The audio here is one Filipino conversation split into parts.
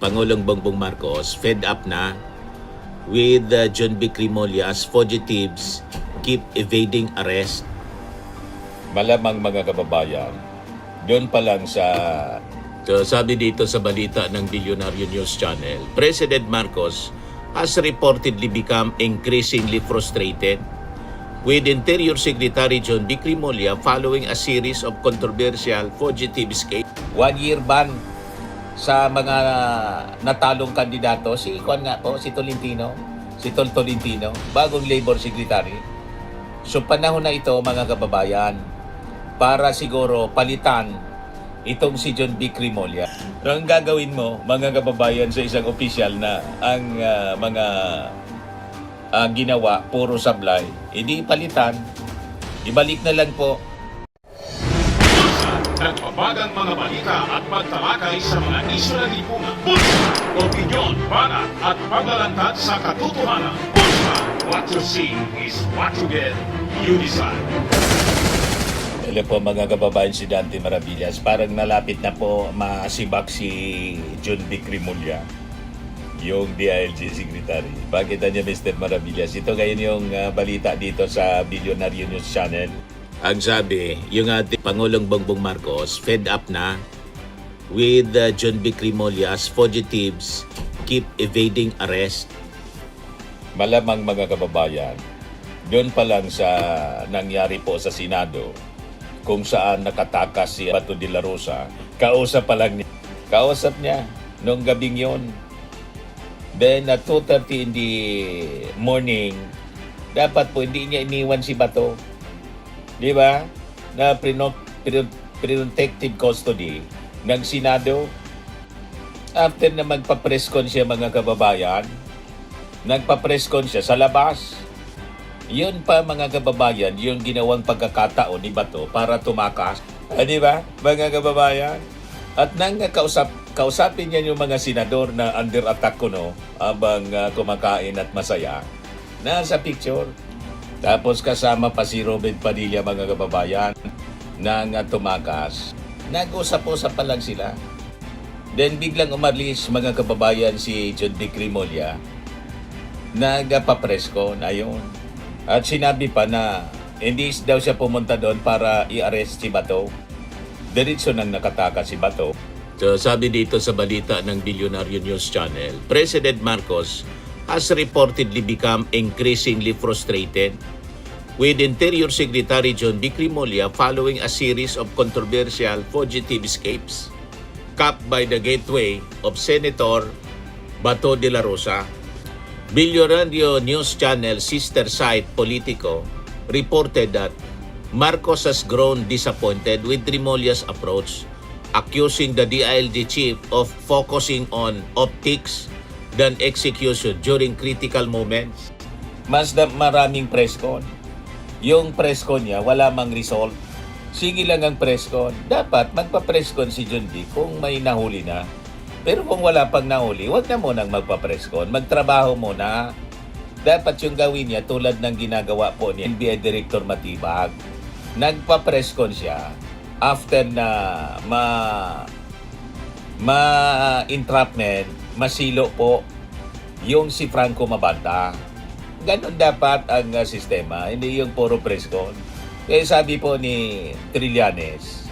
Pangulong Bongbong Marcos fed up na with John B. Crimolia as fugitives keep evading arrest. Malamang mga kababayan, doon pa lang sa... So, sabi dito sa balita ng Bilyonaryo News Channel, President Marcos has reportedly become increasingly frustrated with Interior Secretary John B. Crimolia following a series of controversial fugitive escape. 1 year ban sa mga natalong kandidato, si Tolentino, bagong Labor Secretary. So panahon na ito mga kababayan, para siguro palitan itong si John B. Crimolia. Ang gagawin mo mga kababayan sa isang opisyal na ang mga ginawa puro sablay, hindi palitan, ibalik na lang po. Nagbabagang mga balita at pagtalakay sa mga isyu ng lipunan. Bulsa, opinyon, banat at paglalantad sa katotohanan. Bulsa, what you see is what you get. You decide. Hello po mga kababayan, si Dante Maravillas. Parang nalapit na po masibak si John B. Crimolia, yung DILG Secretary. Pakita niya Mr. Maravillas. Ito ngayon yung balita dito sa Bilyonaryo News Channel. Ang sabi, yung ating Pangulong Bongbong Marcos fed up na with John B. Crimolia as fugitives keep evading arrest. Malamang mga kababayan, doon pa lang sa nangyari po sa Senado, kung saan nakatakas si Bato de la Rosa, kausap niya nung gabing yon. Then at 2:30 in the morning, dapat po hindi niya iniwan si Bato. Di ba? Na protective custody ng Senado. After na magpa-press con siya mga kababayan, nagpa-press con siya sa labas. Yun pa mga kababayan, yung ginawang pagkakataon ni Bato para tumakas. Di ba mga kababayan? At nang kausapin niya yung mga senador na under attack ko habang kumakain at masaya, nasa picture. Tapos kasama pa si Robert Padilla mga kababayan nang tumakas. Nag-usap-usap pa lang sila. Then biglang umalis mga kababayan si John B. Crimolia. Nagpa-press con, ayun. At sinabi pa na hindi daw siya pumunta doon para i-arrest si Bato. Diretso nang nakatakas si Bato. So, sabi dito sa balita ng Bilyonaryo News Channel, President Marcos has reportedly become increasingly frustrated with Interior Secretary John B. Crimolia following a series of controversial fugitive escapes capped by the gateway of Senator Bato de la Rosa. Bilyonaryo News Channel sister site Politico reported that Marcos has grown disappointed with Crimolia's approach, accusing the DILG chief of focusing on optics than execution during critical moments. Mas maraming press con. Yung press con niya, wala mang result. Sige lang ang press con. Dapat magpa-press con si John B. kung may nahuli na. Pero kung wala pang nahuli, wag na munang magpa-press con. Magtrabaho muna. Dapat yung gawin niya tulad ng ginagawa po ni NBI Director Matibag. Nagpa-press con siya after na ma-entrapment, masilo po yung si Franco Mabanta. Ganon dapat ang sistema, hindi yung puro press con. Kaya sabi po ni Trillanes,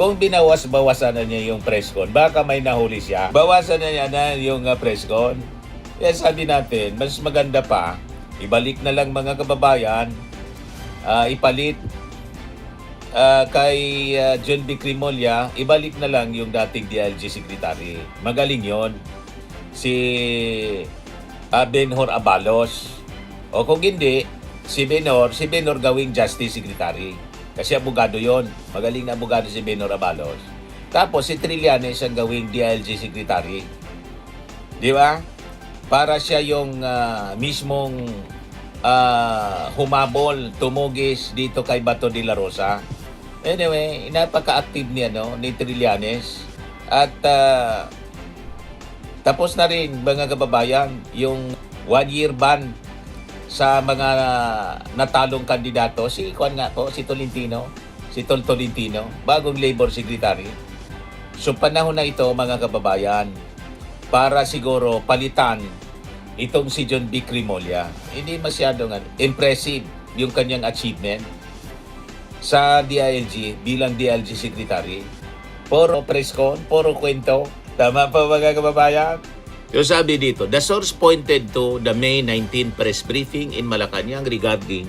kung binawas-bawasan na niya yung press con, baka may nahuli siya. Bawasan na niya na yung press con. Kaya sabi natin, mas maganda pa, ibalik na lang mga kababayan, ipalit kay John B. Crimolia, ibalik na lang yung dating DILG Secretary. Magaling yon, si Benhur Abalos. O kung hindi, si Benhur gawing Justice Secretary. Kasi abogado yon, magaling na abogado si Benhur Abalos. Tapos si Trillanes ang gawing DILG Secretary. Di ba? Para siya yung mismong humabol, tumugis dito kay Bato de la Rosa. Anyway, napaka-active niya ni Trillanes. At tapos na rin mga kababayan yung 1 year ban sa mga natalong kandidato. Si Tolentino, bagong Labor Secretary. So panahon na ito mga kababayan, para siguro palitan itong si John B. Crimolia. Hindi masyadong impressive yung kanyang achievement sa DILG bilang DILG Secretary. Puro press con, puro kwento. Tama pa mga kababayan? Yung sabi dito, the source pointed to the May 19 press briefing in Malacanang regarding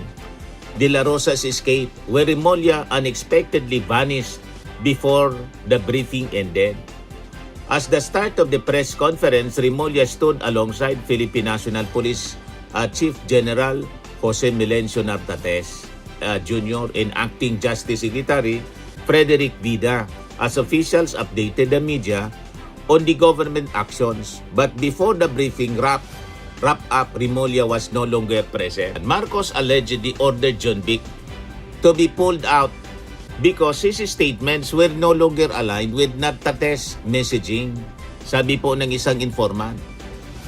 De La Rosa's escape, where Remulla unexpectedly vanished before the briefing ended. As the start of the press conference, Remulla stood alongside Philippine National Police Chief General Jose Melencio Nartates Jr. and Acting Justice Secretary Frederick Vida as officials updated the media on the government actions. But before the briefing wrap up, Remulla was no longer present. Marcos allegedly ordered John Vic to be pulled out because his statements were no longer aligned with Nartates' messaging. Sabi po ng isang informant.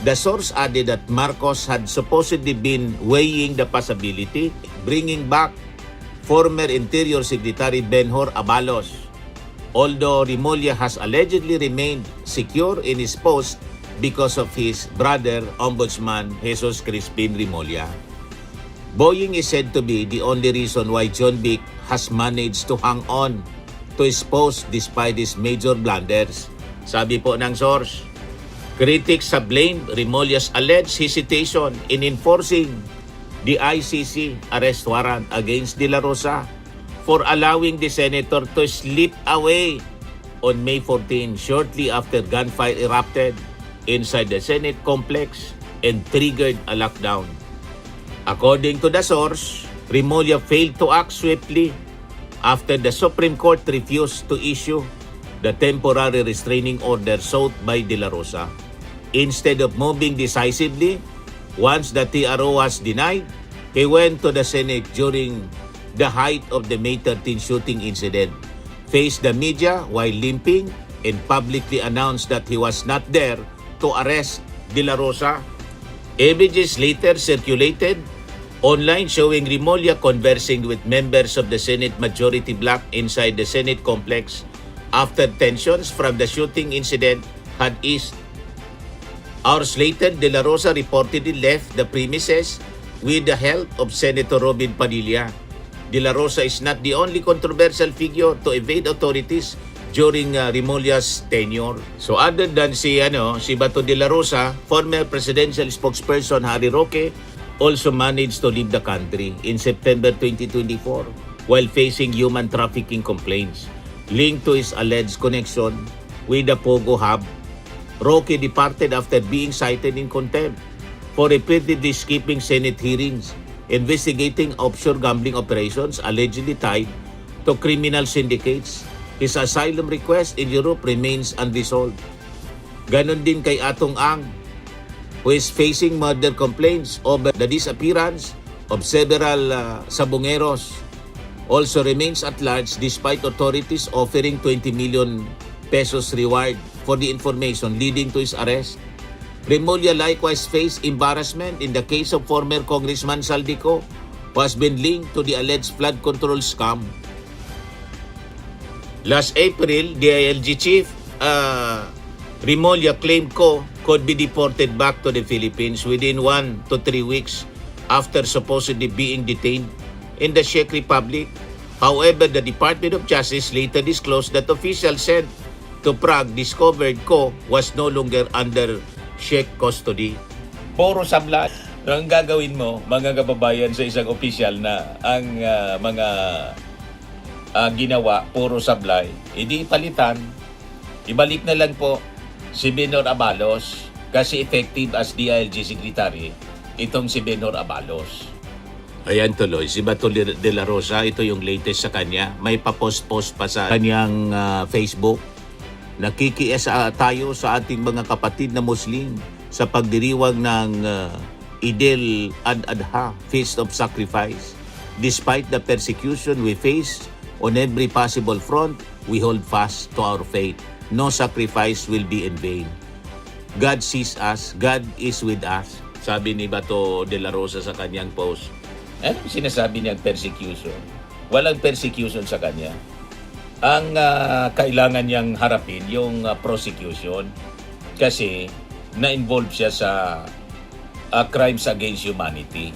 The source added that Marcos had supposedly been weighing the possibility bringing back former Interior Secretary Benhur Abalos, although Remulla has allegedly remained secure in his post because of his brother, Ombudsman Jesus Crispin Remulla. Boying is said to be the only reason why John Vic has managed to hang on to his post despite his major blunders. Sabi po ng source, critics have blamed Remulla's alleged hesitation in enforcing the ICC arrest warrant against De La Rosa for allowing the senator to slip away on May 14 shortly after gunfire erupted inside the Senate complex and triggered a lockdown. According to the source, Remulla failed to act swiftly after the Supreme Court refused to issue the temporary restraining order sought by De La Rosa. Instead of moving decisively, once the TRO was denied, he went to the Senate during the height of the May 13 shooting incident, faced the media while limping, and publicly announced that he was not there to arrest De La Rosa. Images later circulated online showing Remulla conversing with members of the Senate Majority Bloc inside the Senate complex after tensions from the shooting incident had eased. Hours later, De La Rosa reportedly left the premises with the help of Senator Robin Padilla. De La Rosa is not the only controversial figure to evade authorities during Remulla's tenure. So other than si Bato De La Rosa, former presidential spokesperson Harry Roque also managed to leave the country in September 2024 while facing human trafficking complaints linked to his alleged connection with the Pogo Hub. Roque departed after being cited in contempt for repeatedly skipping Senate hearings investigating offshore gambling operations allegedly tied to criminal syndicates. His asylum request in Europe remains unresolved. Ganon din kay Atong Ang, who is facing murder complaints over the disappearance of several sabongeros, also remains at large despite authorities offering 20 million pesos reward for the information leading to his arrest. Remulla likewise faced embarrassment in the case of former Congressman Saldico, who has been linked to the alleged flood control scam. Last April, DILG Chief Remulla claimed could be deported back to the Philippines within 1 to 3 weeks after supposedly being detained in the Czech Republic. However, the Department of Justice later disclosed that officials sent to Prague discovered was no longer under Czech custody. Puro sablay. Ang gagawin mo, mga kababayan, sa isang opisyal na ang mga ginawa, puro sablay, hindi palitan. Ibalik na lang po si Benhur Abalos kasi effective as DILG Secretary itong si Benhur Abalos. Ayan tuloy, si Bato De La Rosa, ito yung latest sa kanya. May pa-post-post pa sa kanyang Facebook. Nakikiisa tayo sa ating mga kapatid na Muslim sa pagdiriwang ng Idil Adha, Feast of Sacrifice. Despite the persecution we face on every possible front, we hold fast to our faith. No sacrifice will be in vain. God sees us, God is with us. Sabi ni Bato De La Rosa sa kanyang post. Anong sinasabi niyang persecution? Walang persecution sa kanya. Ang kailangan niyang harapin yung prosecution kasi na-involve siya sa crimes against humanity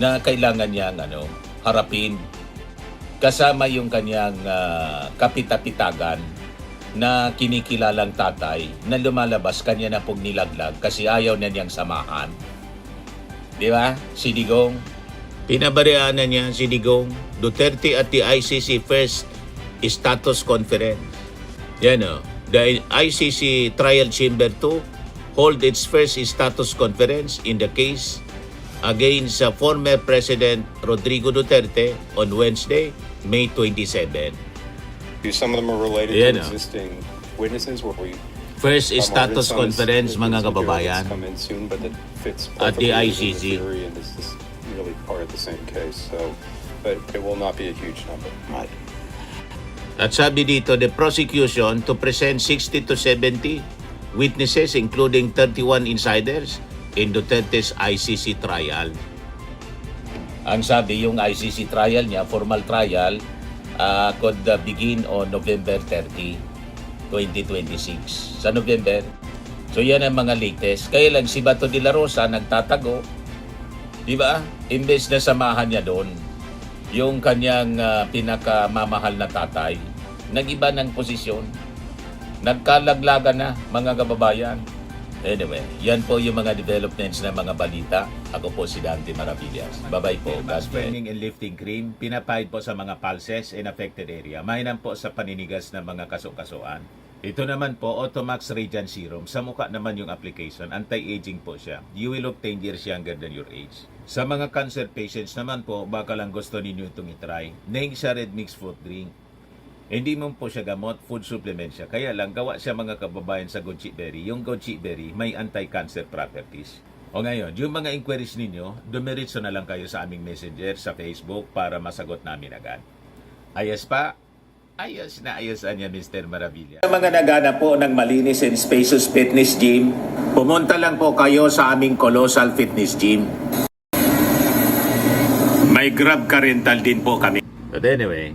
na kailangan niyang harapin. Kasama yung kanyang kapitapitagan na kinikilalang tatay na lumalabas kanya na pong nilaglag kasi ayaw na niyang samahan. Di ba? Si Digong. Pinabarianan niya si Digong Duterte at the ICC First Status Conference. Yan o. The ICC Trial Chamber 2 hold its first status conference in the case against former President Rodrigo Duterte on Wednesday, May 27. Some of them are related Yeah, to no. existing witnesses where we First our status evidence on conference, is mga material that's kababayan. come in soon, but that fits At the perfectly within ICC. theory and is really part of the same case. So, but it will not be a huge number. At sabi dito, the prosecution to present 60 to 70 witnesses including 31 insiders in Duterte's ICC trial. Ang sabi, yung ICC trial niya, formal trial, could begin on November 30, 2026. Sa November. So yan ang mga latest. Kaya lang si Bato de la Rosa nagtatago. Di ba? Imbes na samahan niya doon yung kanyang pinakamamahal na tatay, nag-iba ng posisyon. Nagkalaglagan na, mga kababayan. Anyway, yan po yung mga developments ng mga balita. Ako po si Dante Maravillas. Bye-bye po. God bless. Burning and lifting cream, pinapahid po sa mga pulses in affected area. Mainam po sa paninigas ng mga kaso-kasuan. Ito naman po, Automax Radiant Serum. Sa mukha naman yung application, anti-aging po siya. You will look 10 years younger than your age. Sa mga cancer patients naman po, baka lang gusto ninyo itong itry. Neng siya red mixed fruit drink. Hindi mo po siya gamot, food supplement siya. Kaya lang, gawa siya mga kababayan sa goji berry. Yung goji berry may anti-cancer properties. O ngayon, yung mga inquiries ninyo, dumiritso na lang kayo sa aming messenger sa Facebook para masagot namin agad. Ayos pa? Ayos na ayos niya, Mr. Maravilla. Sa mga nagana po ng malinis and spacious fitness gym, pumunta lang po kayo sa aming Colossal Fitness Gym. May Grab ka rental din po kami. But anyway,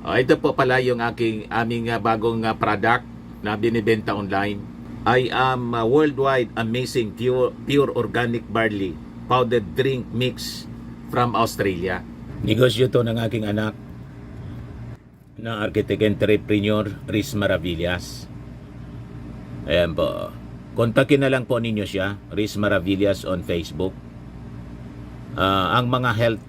ito po pala yung aming bagong product na binibenta online. I am worldwide amazing pure organic barley powdered drink mix from Australia. Negosyo to ng aking anak na architect entrepreneur Riz Maravillas. Ayan po. Kontakin na lang po ninyo siya, Riz Maravillas on Facebook. Ang mga health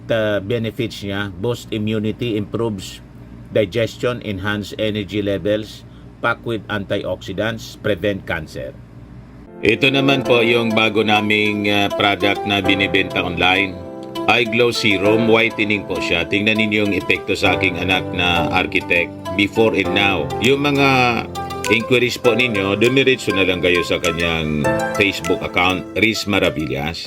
benefits niya, boost immunity, improves digestion, enhance energy levels, packed with antioxidants, prevent cancer. Ito naman po yung bago naming product na binibenta online. Eye Glow Serum, whitening po siya. Tingnan ninyo yung epekto sa aking anak na architect before and now. Yung mga inquiries po ninyo, dumiretso na lang kayo sa kanyang Facebook account, Riz Maravillas.